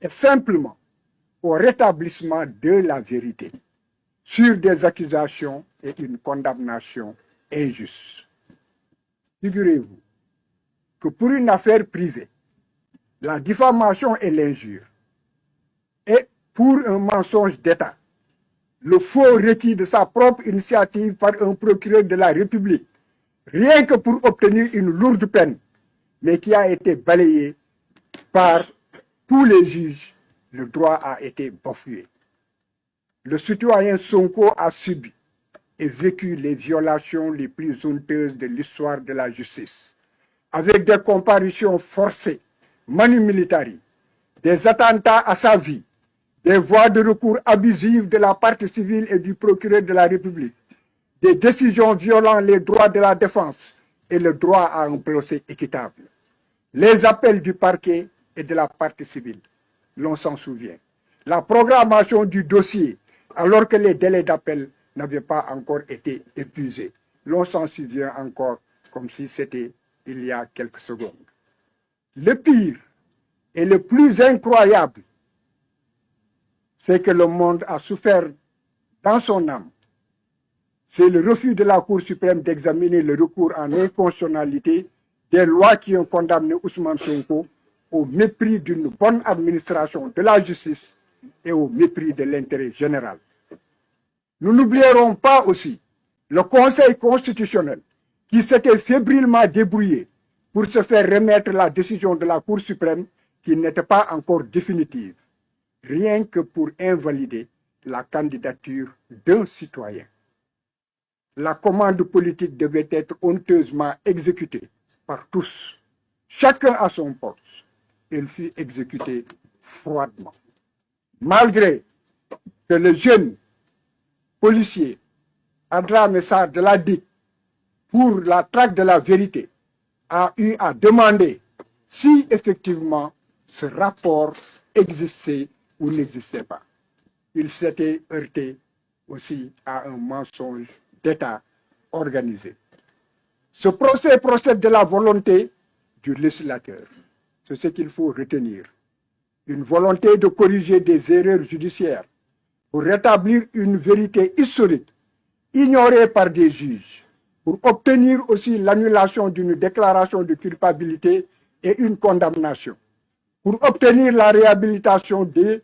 est simplement au rétablissement de la vérité sur des accusations et une condamnation injuste. Figurez-vous que pour une affaire privée, la diffamation et l'injure, et pour un mensonge d'État, le faux requis de sa propre initiative par un procureur de la République, rien que pour obtenir une lourde peine, mais qui a été balayé par tous les juges, le droit a été bafoué. Le citoyen Sonko a subi et vécu les violations les plus honteuses de l'histoire de la justice, avec des comparutions forcées, manu militari, des attentats à sa vie, des voies de recours abusives de la partie civile et du procureur de la République, des décisions violant les droits de la défense et le droit à un procès équitable, les appels du parquet et de la partie civile, l'on s'en souvient, la programmation du dossier alors que les délais d'appel n'avaient pas encore été épuisés, l'on s'en souvient encore comme si c'était il y a quelques secondes. Le pire et le plus incroyable, c'est que le monde a souffert dans son âme. C'est le refus de la Cour suprême d'examiner le recours en inconstitutionnalité des lois qui ont condamné Ousmane Sonko au mépris d'une bonne administration de la justice et au mépris de l'intérêt général. Nous n'oublierons pas aussi le Conseil constitutionnel qui s'était fébrilement débrouillé pour se faire remettre la décision de la Cour suprême qui n'était pas encore définitive, rien que pour invalider la candidature d'un citoyen. La commande politique devait être honteusement exécutée par tous, chacun à son poste. Elle fut exécutée froidement. Malgré que le jeune policier Adrame Sarr de la DIC, pour la traque de la vérité, a eu à demander si effectivement ce rapport existait ou n'existait pas. Il s'était heurté aussi à un mensonge d'État organisé. Ce procès procède de la volonté du législateur. C'est ce qu'il faut retenir. Une volonté de corriger des erreurs judiciaires pour rétablir une vérité historique ignorée par des juges, pour obtenir aussi l'annulation d'une déclaration de culpabilité et une condamnation, pour obtenir la réhabilitation des